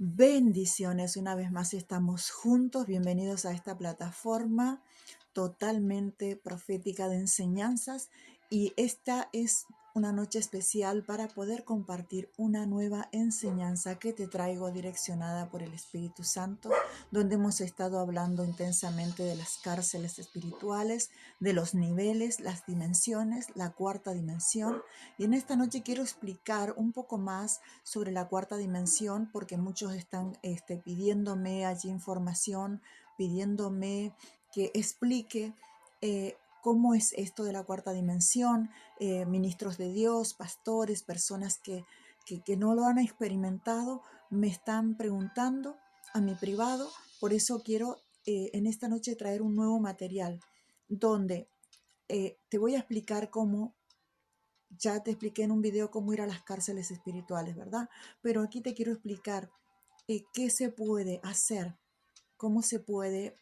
Bendiciones, una vez más estamos juntos. Bienvenidos a esta plataforma totalmente profética de enseñanzas, y esta es una noche especial para poder compartir una nueva enseñanza que te traigo direccionada por el Espíritu Santo, donde hemos estado hablando intensamente de las cárceles espirituales, de los niveles, las dimensiones, la cuarta dimensión. Y en esta noche quiero explicar un poco más sobre la cuarta dimensión, porque muchos están pidiéndome allí información, pidiéndome que explique cómo es esto de la cuarta dimensión. Ministros de Dios, pastores, personas que no lo han experimentado, me están preguntando a mi privado. Por eso quiero en esta noche traer un nuevo material donde te voy a explicar cómo. Ya te expliqué en un video cómo ir a las cárceles espirituales, ¿verdad? Pero aquí te quiero explicar qué se puede hacer, cómo se puede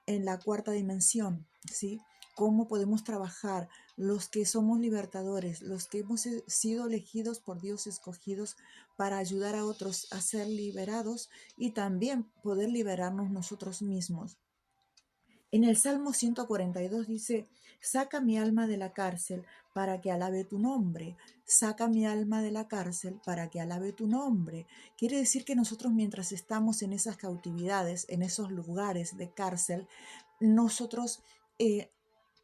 en la cuarta dimensión, ¿sí? Cómo podemos trabajar los que somos libertadores, los que hemos sido elegidos por Dios, escogidos para ayudar a otros a ser liberados y también poder liberarnos nosotros mismos. En el Salmo 142 dice: saca mi alma de la cárcel para que alabe tu nombre. Saca mi alma de la cárcel para que alabe tu nombre. Quiere decir que nosotros, mientras estamos en esas cautividades, en esos lugares de cárcel, nosotros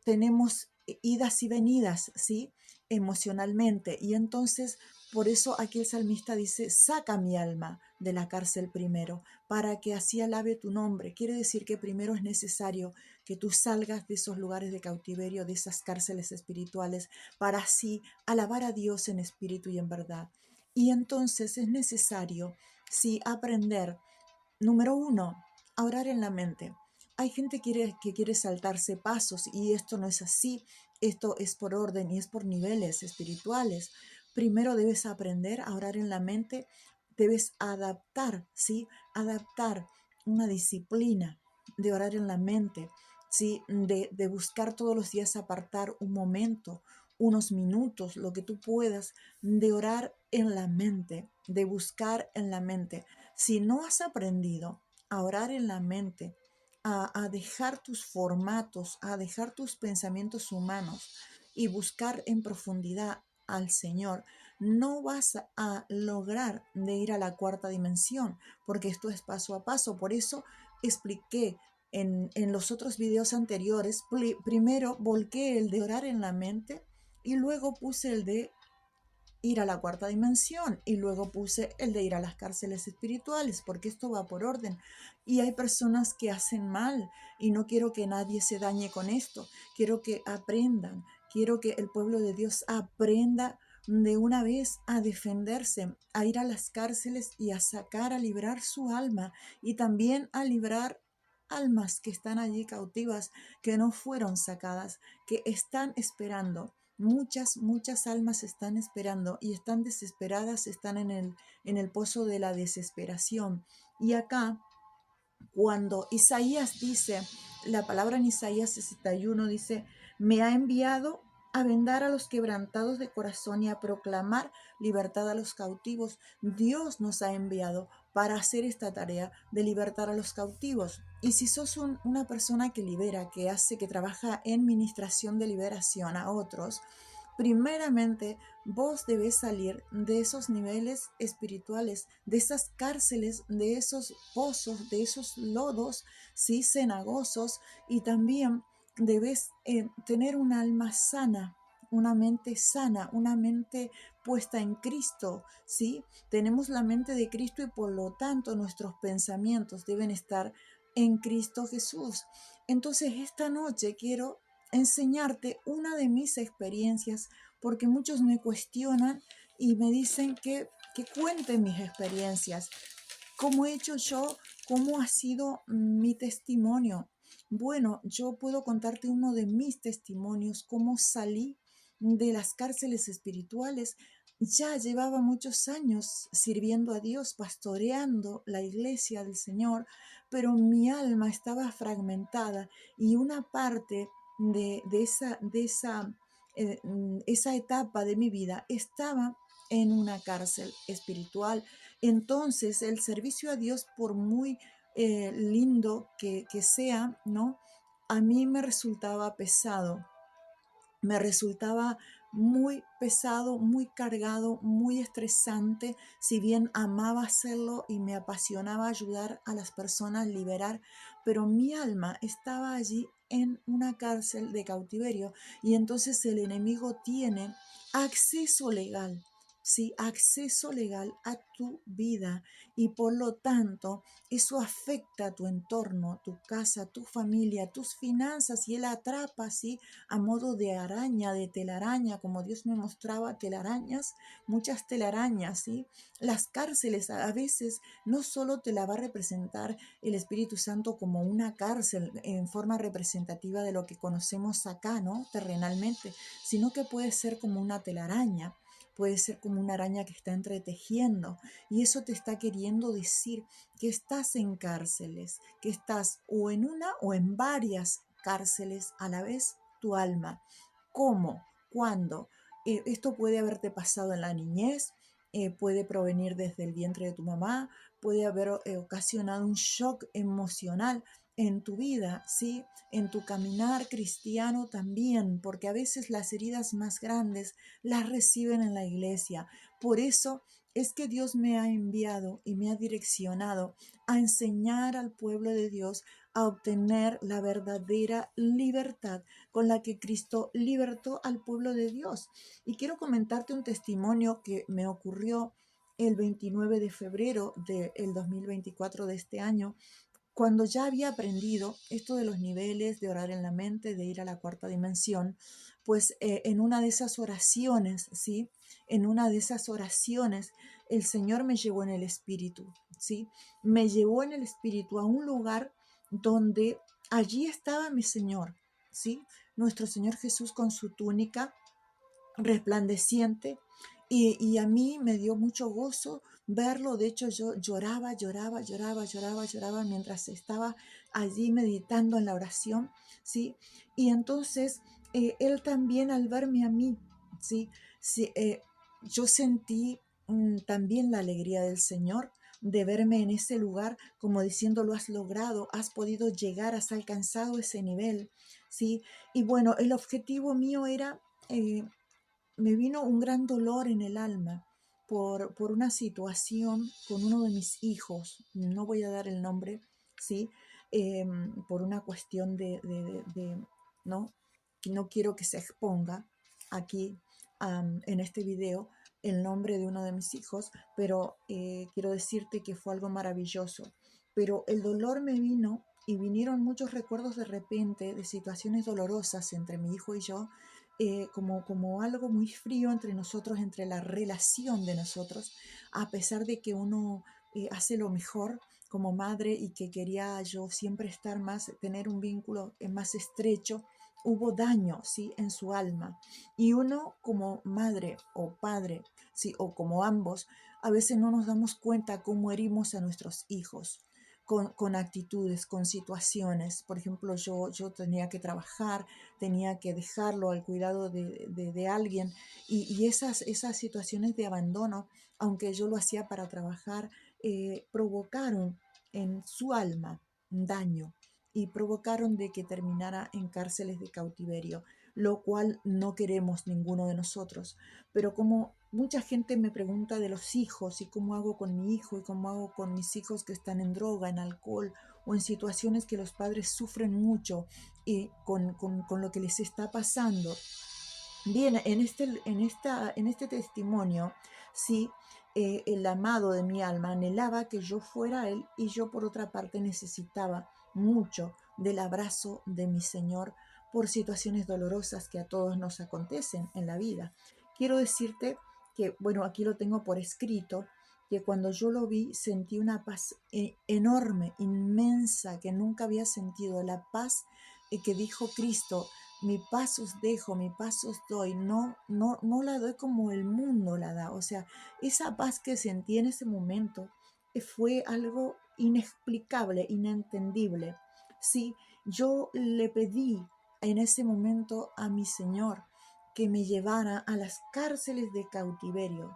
tenemos idas y venidas, ¿sí? Emocionalmente. Y entonces, por eso aquí el salmista dice: saca mi alma de la cárcel primero, para que así alabe tu nombre. Quiere decir que primero es necesario que tú salgas de esos lugares de cautiverio, de esas cárceles espirituales, para así alabar a Dios en espíritu y en verdad. Y entonces es necesario, sí, aprender, número uno, a orar en la mente. Hay gente que quiere saltarse pasos, y esto no es así. Esto es por orden y es por niveles espirituales. Primero debes aprender a orar en la mente, debes adaptar, ¿sí? Adaptar una disciplina de orar en la mente, ¿sí? De buscar todos los días apartar un momento, unos minutos, lo que tú puedas, de orar en la mente, de buscar en la mente. Si no has aprendido a orar en la mente, a dejar tus formatos, a dejar tus pensamientos humanos y buscar en profundidad al Señor, no vas a lograr de ir a la cuarta dimensión, porque esto es paso a paso. Por eso expliqué en los otros videos anteriores, primero volqué el de orar en la mente y luego puse el de ir a la cuarta dimensión, y luego puse el de ir a las cárceles espirituales, porque esto va por orden. Y hay personas que hacen mal, y no quiero que nadie se dañe con esto. Quiero que aprendan, quiero que el pueblo de Dios aprenda de una vez a defenderse, a ir a las cárceles y a sacar, a librar su alma, y también a librar almas que están allí cautivas, que no fueron sacadas, que están esperando. Muchas almas están esperando y están desesperadas, están en el pozo de la desesperación. Y acá, cuando Isaías dice, la palabra en Isaías 61 dice: me ha enviado a vendar a los quebrantados de corazón y a proclamar libertad a los cautivos. Dios nos ha enviado para hacer esta tarea de libertar a los cautivos. Y si sos una persona que libera, que hace, que trabaja en ministración de liberación a otros, primeramente vos debes salir de esos niveles espirituales, de esas cárceles, de esos pozos, de esos lodos, ¿sí? Cenagosos. Y también debes tener un alma sana, una mente sana, una mente puesta en Cristo, ¿sí? Tenemos la mente de Cristo, y por lo tanto nuestros pensamientos deben estar en Cristo Jesús. Entonces esta noche quiero enseñarte una de mis experiencias, porque muchos me cuestionan y me dicen que cuente mis experiencias, cómo he hecho yo, cómo ha sido mi testimonio. Bueno, yo puedo contarte uno de mis testimonios, cómo salí de las cárceles espirituales. Ya llevaba muchos años sirviendo a Dios, pastoreando la iglesia del Señor, pero mi alma estaba fragmentada, y una parte esa etapa de mi vida estaba en una cárcel espiritual. Entonces, el servicio a Dios, por muy lindo que sea, ¿no? A mí me resultaba pesado, me resultaba muy pesado, muy cargado, muy estresante, si bien amaba hacerlo y me apasionaba ayudar a las personas, liberar, pero mi alma estaba allí en una cárcel de cautiverio y entonces el enemigo tiene acceso legal. Sí, acceso legal a tu vida y por lo tanto eso afecta a tu entorno, tu casa, tu familia, tus finanzas y él atrapa, ¿sí? A modo de araña, de telaraña, como Dios me mostraba telarañas, muchas telarañas, ¿sí? Las cárceles a veces no solo te la va a representar el Espíritu Santo como una cárcel en forma representativa de lo que conocemos acá, ¿no? Terrenalmente, sino que puede ser como una telaraña. Puede ser como una araña que está entretejiendo y eso te está queriendo decir que estás en cárceles, que estás o en una o en varias cárceles a la vez tu alma. ¿Cómo? ¿Cuándo? Esto puede haberte pasado en la niñez, puede provenir desde el vientre de tu mamá, puede haber ocasionado un shock emocional en tu vida, ¿sí? En tu caminar cristiano también, porque a veces las heridas más grandes las reciben en la iglesia. Por eso es que Dios me ha enviado y me ha direccionado a enseñar al pueblo de Dios a obtener la verdadera libertad con la que Cristo libertó al pueblo de Dios. Y quiero comentarte un testimonio que me ocurrió el 29 de febrero del 2024 de este año, cuando ya había aprendido esto de los niveles, de orar en la mente, de ir a la cuarta dimensión, pues en una de esas oraciones, ¿sí? En una de esas oraciones, el Señor me llevó en el Espíritu, ¿sí? Me llevó en el Espíritu a un lugar donde allí estaba mi Señor, ¿sí? Nuestro Señor Jesús con su túnica resplandeciente y a mí me dio mucho gozo verlo. De hecho, yo lloraba, lloraba, lloraba, lloraba, lloraba mientras estaba allí meditando en la oración, ¿sí? Y entonces él también al verme a mí, ¿sí? Sí, yo sentí también la alegría del Señor de verme en ese lugar, como diciendo, lo has logrado, has podido llegar, has alcanzado ese nivel, ¿sí? Y bueno, el objetivo mío era me vino un gran dolor en el alma por una situación con uno de mis hijos, no voy a dar el nombre, ¿sí? Por una cuestión ¿no? Que no quiero que se exponga aquí en este video el nombre de uno de mis hijos, pero quiero decirte que fue algo maravilloso. Pero el dolor me vino y vinieron muchos recuerdos de repente de situaciones dolorosas entre mi hijo y yo, como algo muy frío entre nosotros, entre la relación de nosotros, a pesar de que uno hace lo mejor como madre y que quería yo siempre estar más, tener un vínculo más estrecho, hubo daño, ¿sí? En su alma. Y uno como madre o padre, ¿sí? O como ambos, a veces no nos damos cuenta cómo herimos a nuestros hijos. Con actitudes, con situaciones. Por ejemplo, yo tenía que trabajar, tenía que dejarlo al cuidado de alguien y esas situaciones de abandono, aunque yo lo hacía para trabajar, provocaron en su alma un daño y provocaron de que terminara en cárceles de cautiverio, lo cual no queremos ninguno de nosotros. Pero como mucha gente me pregunta de los hijos y cómo hago con mi hijo y cómo hago con mis hijos que están en droga, en alcohol o en situaciones que los padres sufren mucho y con lo que les está pasando. Bien, en este testimonio, sí, el amado de mi alma anhelaba que yo fuera él y yo por otra parte necesitaba mucho del abrazo de mi Señor por situaciones dolorosas que a todos nos acontecen en la vida. Quiero decirte que, bueno, aquí lo tengo por escrito, que cuando yo lo vi sentí una paz enorme, inmensa, que nunca había sentido, la paz que dijo Cristo: mi paz os dejo, mi paz os doy, no la doy como el mundo la da. O sea, esa paz que sentí en ese momento fue algo inexplicable, inentendible. Sí, yo le pedí en ese momento a mi Señor que me llevara a las cárceles de cautiverio.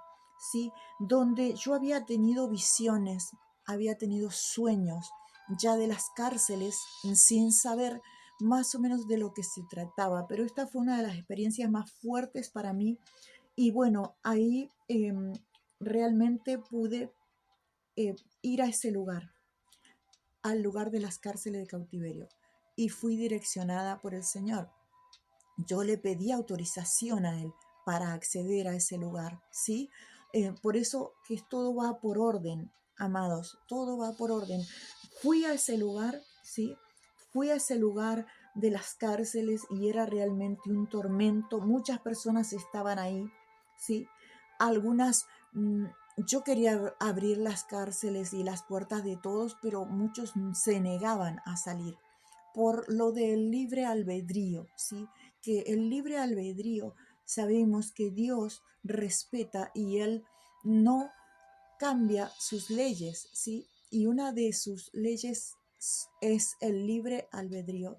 ¿sí? Donde yo había tenido visiones, había tenido sueños ya de las cárceles sin saber más o menos de lo que se trataba, pero esta fue una de las experiencias más fuertes para mí y bueno, ahí realmente pude ir a ese lugar, al lugar de las cárceles de cautiverio y fui direccionada por el Señor. Yo le pedí autorización a él para acceder a ese lugar, ¿sí? Por eso que todo va por orden, amados, todo va por orden. Fui a ese lugar, ¿sí? Fui a ese lugar de las cárceles y era realmente un tormento. Muchas personas estaban ahí, ¿sí? Algunas, yo quería abrir las cárceles y las puertas de todos, pero muchos se negaban a salir por lo del libre albedrío, ¿sí? Que el libre albedrío sabemos que Dios respeta y Él no cambia sus leyes, ¿sí? Y una de sus leyes es el libre albedrío,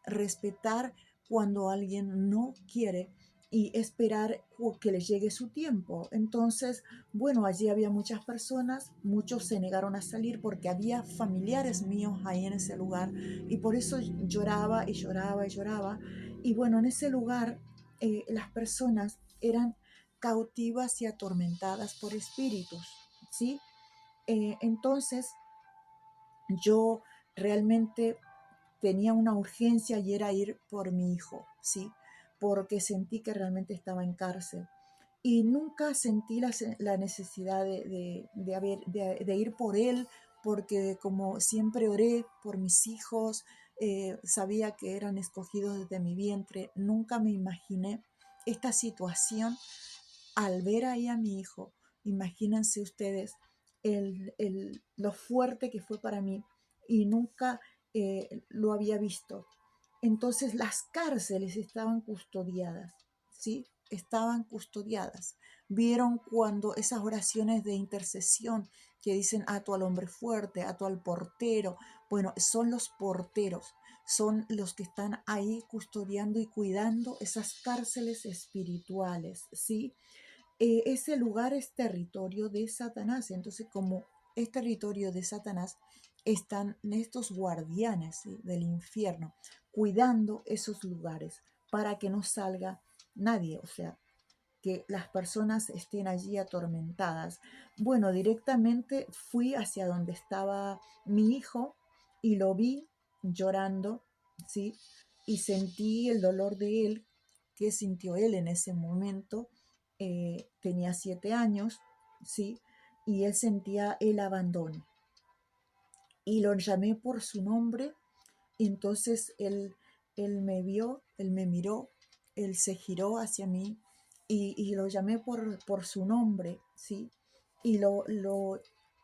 respetar cuando alguien no quiere y esperar que le llegue su tiempo. Entonces, bueno, allí había muchas personas, muchos se negaron a salir porque había familiares míos ahí en ese lugar y por eso lloraba y lloraba y lloraba. Y bueno, en ese lugar las personas eran cautivas y atormentadas por espíritus, ¿sí? Entonces yo realmente tenía una urgencia y era ir por mi hijo, ¿sí? Porque sentí que realmente estaba en cárcel. Y nunca sentí la necesidad de ir por él, porque como siempre oré por mis hijos, sabía que eran escogidos desde mi vientre, nunca me imaginé esta situación al ver ahí a mi hijo. Imagínense ustedes lo fuerte que fue para mí y nunca lo había visto. Entonces las cárceles estaban custodiadas, ¿sí? Estaban custodiadas. Vieron cuando esas oraciones de intercesión que dicen ato al hombre fuerte, ato al portero, bueno, son los porteros, son los que están ahí custodiando y cuidando esas cárceles espirituales, ¿sí? Ese lugar es territorio de Satanás. Entonces, como es territorio de Satanás, están estos guardianes, ¿sí?, del infierno, cuidando esos lugares para que no salga nadie, o sea, que las personas estén allí atormentadas. Bueno, directamente fui hacia donde estaba mi hijo y lo vi llorando, ¿sí? Y sentí el dolor de él, que sintió él en ese momento. Tenía 7 años, ¿sí? Y él sentía el abandono. Y lo llamé por su nombre, y entonces él me vio, él me miró, él se giró hacia mí y lo llamé por su nombre, ¿sí? Y lo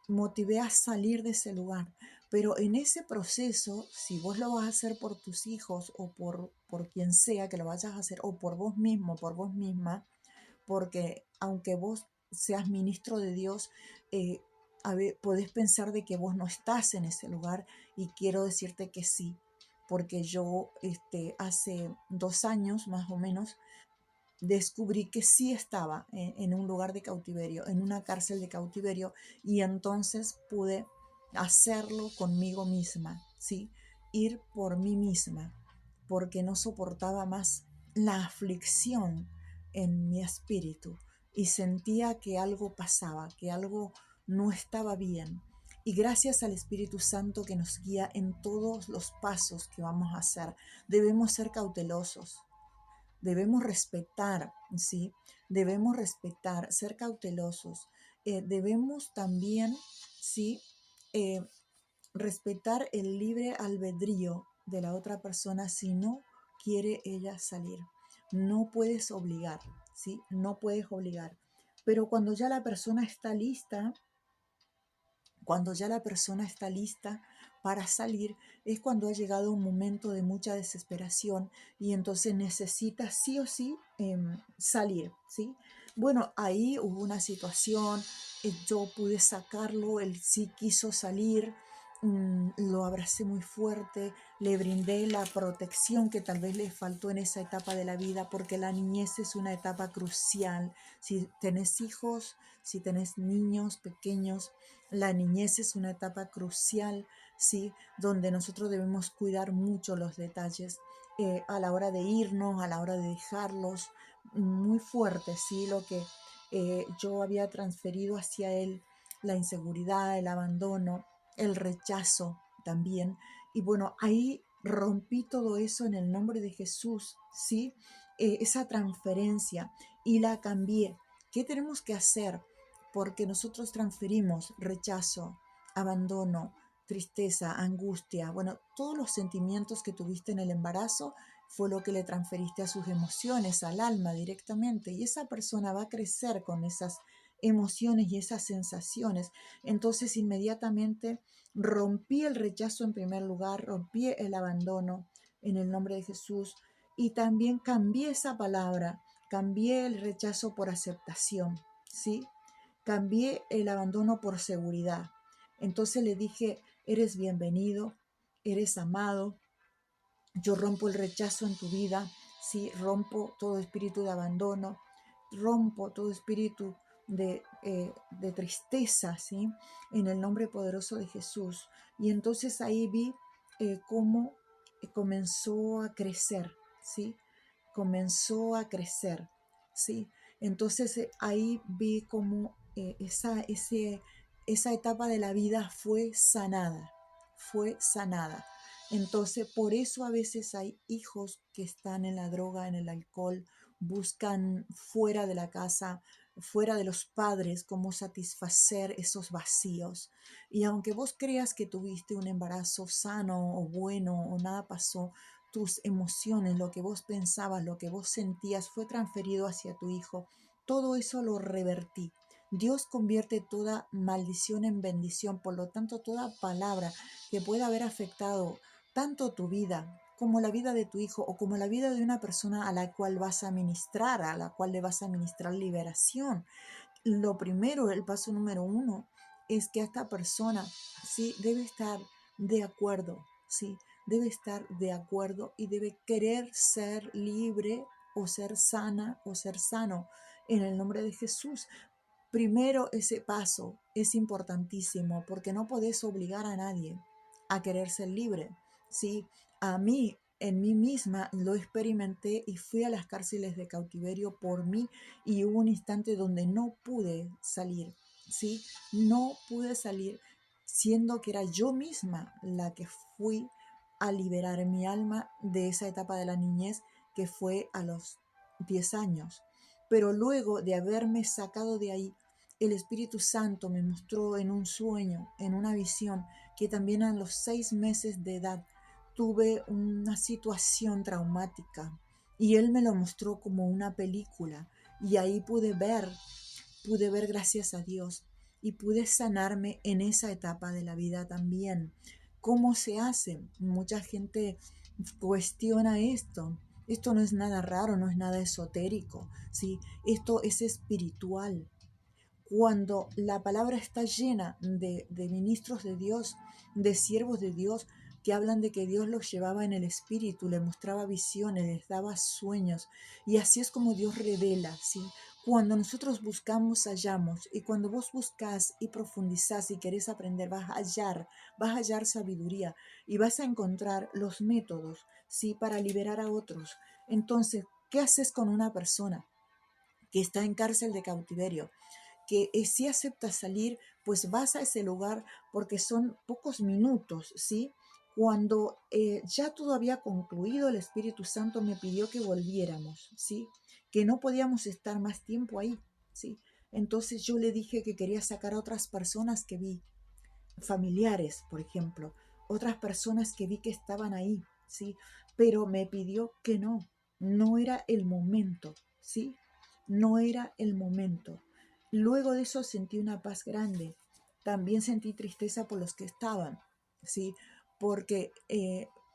motivé a salir de ese lugar. Pero en ese proceso, si vos lo vas a hacer por tus hijos o por quien sea que lo vayas a hacer, o por vos mismo, por vos misma, porque aunque vos seas ministro de Dios, podés pensar de que vos no estás en ese lugar y quiero decirte que sí, porque yo hace 2 años más o menos descubrí que sí estaba en un lugar de cautiverio, en una cárcel de cautiverio, y entonces pude hacerlo conmigo misma, ¿sí? Ir por mí misma, porque no soportaba más la aflicción en mi espíritu y sentía que algo pasaba, que algo no estaba bien. Y gracias al Espíritu Santo que nos guía en todos los pasos que vamos a hacer, debemos ser cautelosos. Debemos respetar, ¿sí? Debemos respetar, ser cautelosos. Debemos también, ¿sí? Eh, respetar el libre albedrío de la otra persona si no quiere ella salir. No puedes obligar, ¿sí? No puedes obligar. Pero cuando ya la persona está lista para salir, es cuando ha llegado un momento de mucha desesperación y entonces necesita sí o sí salir, ¿sí? Bueno, ahí hubo una situación, yo pude sacarlo, él sí quiso salir, lo abracé muy fuerte, le brindé la protección que tal vez le faltó en esa etapa de la vida, porque la niñez es una etapa crucial. Si tenés hijos, si tenés niños pequeños, la niñez es una etapa crucial, ¿sí? Donde nosotros debemos cuidar mucho los detalles a la hora de irnos, a la hora de dejarlos, muy fuerte, ¿sí? Lo que yo había transferido hacia él, la inseguridad, el abandono, el rechazo también. Y bueno, ahí rompí todo eso en el nombre de Jesús, ¿sí? Esa transferencia y la cambié. ¿Qué tenemos que hacer? Porque nosotros transferimos rechazo, abandono, tristeza, angustia, bueno, todos los sentimientos que tuviste en el embarazo fue lo que le transferiste a sus emociones, al alma directamente, y esa persona va a crecer con esas emociones y esas sensaciones. Entonces inmediatamente rompí el rechazo en primer lugar, rompí el abandono en el nombre de Jesús y también cambié esa palabra, cambié el rechazo por aceptación, ¿sí? Cambié el abandono por seguridad. Entonces le dije, eres bienvenido, eres amado, yo rompo el rechazo en tu vida, ¿sí? Rompo todo espíritu de abandono, rompo todo espíritu de tristeza, ¿sí? En el nombre poderoso de Jesús. Y entonces ahí vi cómo comenzó a crecer, ¿sí? Comenzó a crecer, ¿sí? Entonces ahí vi cómo esa etapa de la vida fue sanada, fue sanada. Entonces, por eso a veces hay hijos que están en la droga, en el alcohol, buscan fuera de la casa, fuera de los padres, cómo satisfacer esos vacíos. Y aunque vos creas que tuviste un embarazo sano o bueno o nada pasó, tus emociones, lo que vos pensabas, lo que vos sentías fue transferido hacia tu hijo. Todo eso lo revertí. Dios convierte toda maldición en bendición, por lo tanto, toda palabra que pueda haber afectado tanto tu vida como la vida de tu hijo o como la vida de una persona a la cual vas a ministrar, a la cual le vas a ministrar liberación. Lo primero, el paso número uno, es que esta persona, sí, debe estar de acuerdo, sí, debe estar de acuerdo y debe querer ser libre o ser sana o ser sano en el nombre de Jesús. Primero, ese paso es importantísimo porque no podés obligar a nadie a querer ser libre. ¿Sí? A mí, en mí misma, lo experimenté y fui a las cárceles de cautiverio por mí y hubo un instante donde no pude salir. ¿Sí? No pude salir siendo que era yo misma la que fui a liberar mi alma de esa etapa de la niñez que fue a los 10 años. Pero luego de haberme sacado de ahí, el Espíritu Santo me mostró en un sueño, en una visión, que también a los 6 meses de edad tuve una situación traumática y Él me lo mostró como una película y ahí pude ver gracias a Dios y pude sanarme en esa etapa de la vida también. ¿Cómo se hace? Mucha gente cuestiona esto. Esto no es nada raro, no es nada esotérico, ¿sí? Esto es espiritual. Cuando la palabra está llena de ministros de Dios, de siervos de Dios, que hablan de que Dios los llevaba en el espíritu, les mostraba visiones, les daba sueños, y así es como Dios revela, ¿sí? Cuando nosotros buscamos, hallamos, y cuando vos buscas y profundizás y querés aprender, vas a hallar sabiduría y vas a encontrar los métodos, ¿sí? Para liberar a otros. Entonces, ¿qué haces con una persona que está en cárcel de cautiverio? Que si aceptas salir, pues vas a ese lugar porque son pocos minutos, ¿sí? Cuando ya todo había concluido, el Espíritu Santo me pidió que volviéramos, ¿sí? Que no podíamos estar más tiempo ahí, ¿sí? Entonces yo le dije que quería sacar a otras personas que vi, familiares, por ejemplo, otras personas que vi que estaban ahí, ¿sí? Pero me pidió que no era el momento, ¿sí? No era el momento. Luego de eso sentí una paz grande. También sentí tristeza por los que estaban, ¿sí? Porque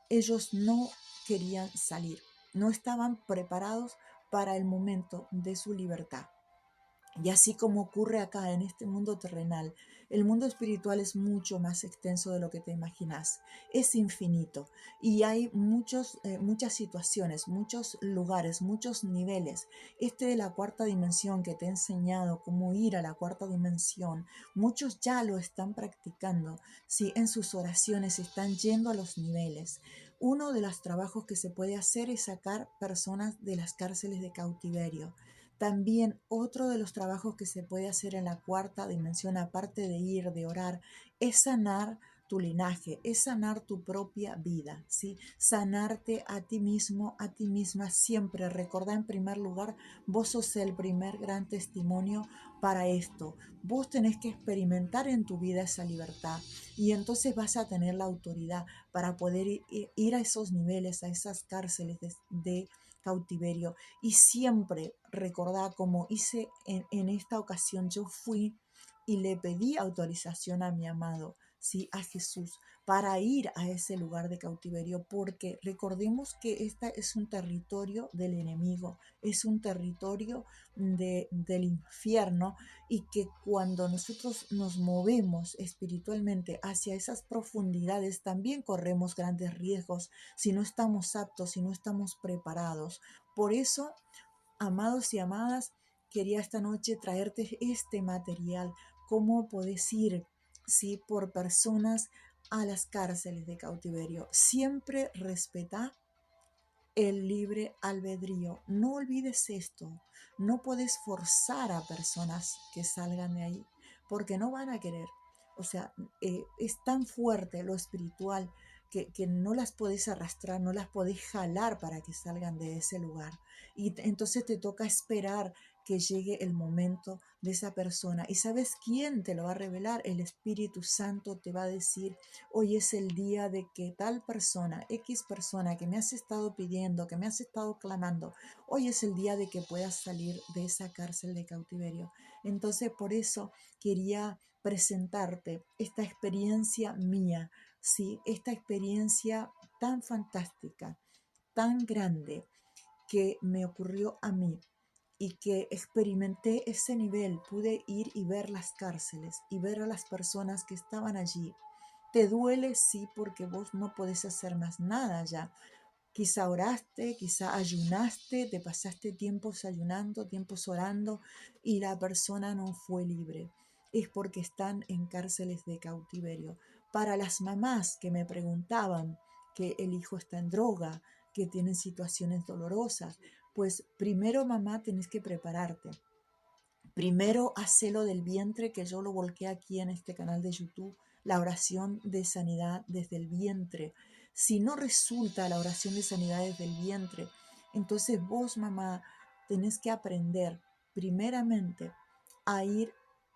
ellos no querían salir, no estaban preparados para el momento de su libertad. Y así como ocurre acá en este mundo terrenal, El mundo espiritual es mucho más extenso de lo que te imaginas. Es infinito y hay muchas situaciones, muchos lugares, muchos niveles. Este de la cuarta dimensión que te he enseñado cómo ir a la cuarta dimensión, muchos ya lo están practicando. Si en sus oraciones están yendo a los niveles. Uno de los trabajos que se puede hacer es sacar personas de las cárceles de cautiverio. También otro de los trabajos que se puede hacer en la cuarta dimensión, aparte de ir, de orar, es sanar tu linaje, es sanar tu propia vida, ¿sí? Sanarte a ti mismo, a ti misma siempre. Recordá en primer lugar, vos sos el primer gran testimonio para esto. Vos tenés que experimentar en tu vida esa libertad y entonces vas a tener la autoridad para poder ir a esos niveles, a esas cárceles de cautiverio. Y siempre recordá como hice en esta ocasión, yo fui y le pedí autorización a mi amado, sí, a Jesús, para ir a ese lugar de cautiverio, porque recordemos que este es un territorio del enemigo, es un territorio del infierno, y que cuando nosotros nos movemos espiritualmente hacia esas profundidades, también corremos grandes riesgos si no estamos aptos, si no estamos preparados. Por eso, amados y amadas, quería esta noche traerte este material, cómo podés ir, ¿sí?, por personas a las cárceles de cautiverio. Siempre respetá el libre albedrío. No olvides esto. No puedes forzar a personas que salgan de ahí porque no van a querer. O sea, es tan fuerte lo espiritual que no las podés arrastrar, no las podés jalar para que salgan de ese lugar. Y entonces te toca esperar que llegue el momento de esa persona. ¿Y sabes quién te lo va a revelar? El Espíritu Santo te va a decir: hoy es el día de que tal persona, X persona que me has estado pidiendo, que me has estado clamando, hoy es el día de que puedas salir de esa cárcel de cautiverio. Entonces, por eso quería presentarte esta experiencia mía, ¿sí? Esta experiencia tan fantástica, tan grande, que me ocurrió a mí y que experimenté ese nivel. Pude ir y ver las cárceles y ver a las personas que estaban allí. Te duele, sí, porque vos no podés hacer más nada ya. Quizá oraste, quizá ayunaste, te pasaste tiempos ayunando, tiempos orando y la persona no fue libre. Es porque están en cárceles de cautiverio. Para las mamás que me preguntaban que el hijo está en droga, que tienen situaciones dolorosas, pues primero, mamá, tenés que prepararte. Primero, hacelo del vientre, que yo lo volqué aquí en este canal de YouTube, la oración de sanidad desde el vientre. Si no resulta la oración de sanidad desde el vientre, entonces vos, mamá, tenés que aprender primeramente a ir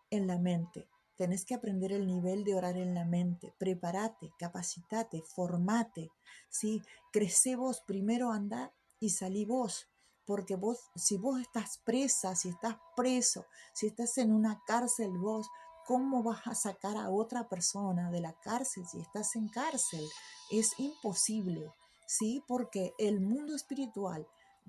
en la mente. Tenés que aprender el nivel de orar en la mente. Prepárate, capacitate, formate, ¿sí? Crecé vos, primero anda y salí vos. Porque vos, si vos estás presa, si estás preso, si estás en una cárcel vos, ¿cómo vas a sacar a otra persona de la cárcel si estás en cárcel? Es imposible, ¿sí? Porque el mundo espiritual,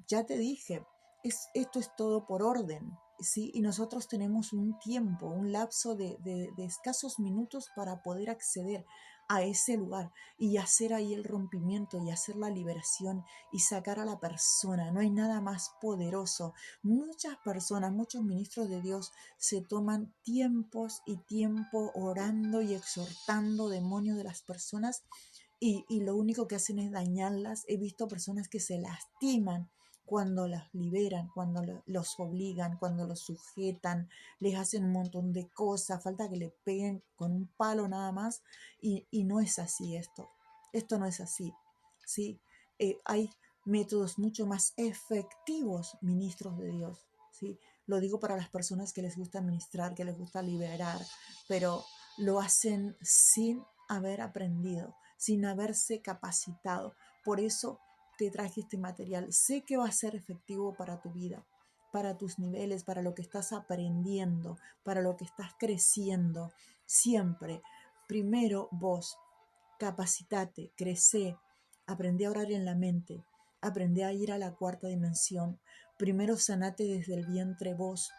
ya te dije, esto es todo por orden, ¿sí? Y nosotros tenemos un tiempo, un lapso de escasos minutos para poder acceder a ese lugar y hacer ahí el rompimiento y hacer la liberación y sacar a la persona. No hay nada más poderoso. Muchas personas, muchos ministros de Dios se toman tiempos y tiempo orando y exhortando demonios de las personas, y lo único que hacen es dañarlas. He visto personas que se lastiman cuando las liberan, cuando los obligan, cuando los sujetan, les hacen un montón de cosas, falta que le peguen con un palo nada más, y no es así esto. Esto no es así, ¿sí? Hay métodos mucho más efectivos, ministros de Dios, ¿sí? Lo digo para las personas que les gusta ministrar, que les gusta liberar, pero lo hacen sin haber aprendido, sin haberse capacitado. Por eso te traje este material. Sé que va a ser efectivo para tu vida, para tus niveles, para lo que estás aprendiendo, para lo que estás creciendo. Siempre, primero vos, capacitate, crece, aprende a orar en la mente, aprende a ir a la cuarta dimensión. Primero sanate desde el vientre vos,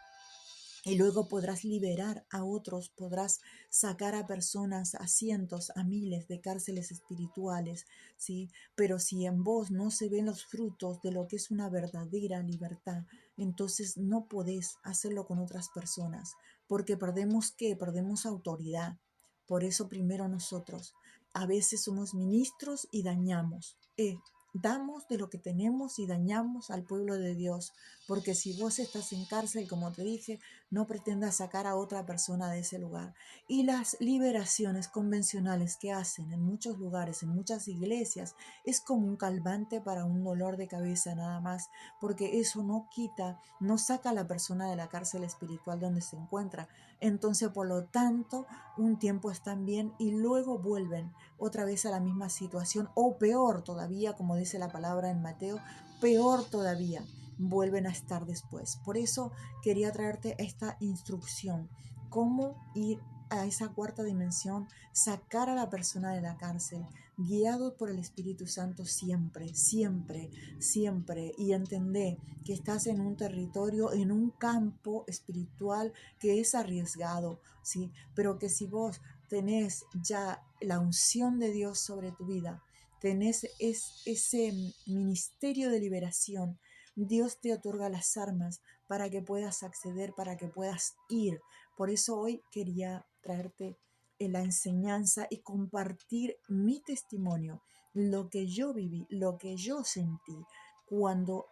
Y luego podrás liberar a otros, podrás sacar a personas, a cientos, a miles de cárceles espirituales, ¿sí? Pero si en vos no se ven los frutos de lo que es una verdadera libertad, entonces no podés hacerlo con otras personas, porque perdemos ¿qué? Perdemos autoridad. Por eso primero nosotros. A veces somos ministros y dañamos. Damos de lo que tenemos y dañamos al pueblo de Dios, porque si vos estás en cárcel, como te dije, no pretendas sacar a otra persona de ese lugar. Y las liberaciones convencionales que hacen en muchos lugares, en muchas iglesias, es como un calmante para un dolor de cabeza nada más, porque eso no quita, no saca a la persona de la cárcel espiritual donde se encuentra. Entonces, por lo tanto, un tiempo están bien y luego vuelven otra vez a la misma situación, o peor todavía, como dice la palabra en Mateo, peor todavía vuelven a estar después. Por eso quería traerte esta instrucción, cómo ir a esa cuarta dimensión, sacar a la persona de la cárcel, guiado por el Espíritu Santo siempre, siempre, siempre, y entender que estás en un territorio, en un campo espiritual que es arriesgado, ¿sí? Pero que si vos tenés ya la unción de Dios sobre tu vida, tenés ese ministerio de liberación, Dios te otorga las armas para que puedas acceder, para que puedas ir. Por eso hoy quería traerte la enseñanza y compartir mi testimonio, lo que yo viví, lo que yo sentí cuando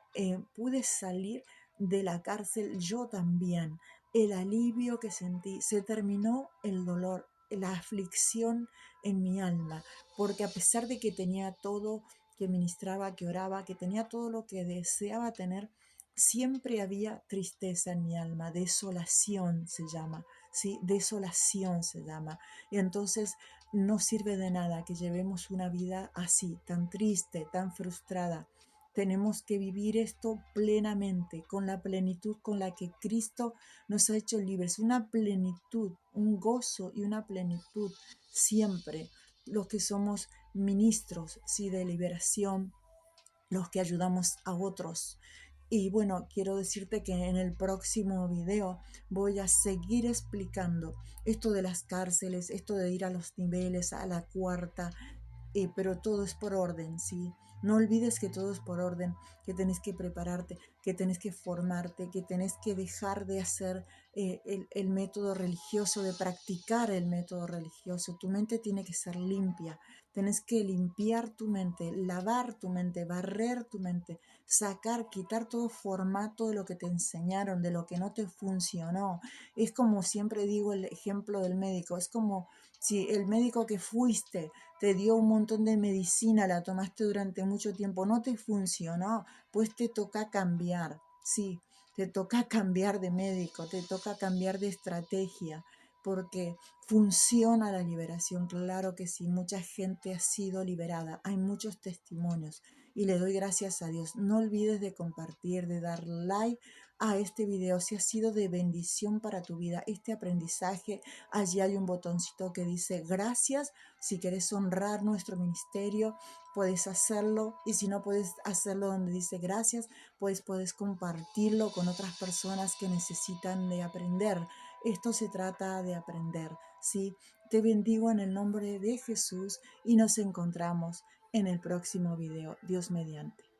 pude salir de la cárcel, yo también, el alivio que sentí, se terminó el dolor, la aflicción en mi alma, porque a pesar de que tenía todo, que ministraba, que oraba, que tenía todo lo que deseaba tener, siempre había tristeza en mi alma, desolación se llama, ¿sí? Desolación se llama. Y entonces no sirve de nada que llevemos una vida así, tan triste, tan frustrada. Tenemos que vivir esto plenamente, con la plenitud con la que Cristo nos ha hecho libres, una plenitud, un gozo y una plenitud siempre. Los que somos ministros, sí, de liberación, los que ayudamos a otros. Y bueno, quiero decirte que en el próximo video voy a seguir explicando esto de las cárceles, esto de ir a los niveles, a la cuarta, pero todo es por orden, ¿sí? No olvides que todo es por orden, que tenés que prepararte, que tenés que formarte, que tenés que dejar de hacer el método religioso, de practicar el método religioso. Tu mente tiene que ser limpia, tenés que limpiar tu mente, lavar tu mente, barrer tu mente, sacar, quitar todo formato de lo que te enseñaron, de lo que no te funcionó. Es como siempre digo el ejemplo del médico, es como si el médico que fuiste te dio un montón de medicina, la tomaste durante mucho tiempo, no te funcionó, pues te toca cambiar, sí, te toca cambiar de médico, te toca cambiar de estrategia, porque funciona la liberación, claro que sí, mucha gente ha sido liberada, hay muchos testimonios y le doy gracias a Dios. No olvides de compartir, de dar like a este video si ha sido de bendición para tu vida, este aprendizaje. Allí hay un botoncito que dice gracias. Si quieres honrar nuestro ministerio, puedes hacerlo. Y si no puedes hacerlo donde dice gracias, pues puedes compartirlo con otras personas que necesitan de aprender. Esto se trata de aprender, ¿sí? Te bendigo en el nombre de Jesús y nos encontramos en el próximo video. Dios mediante.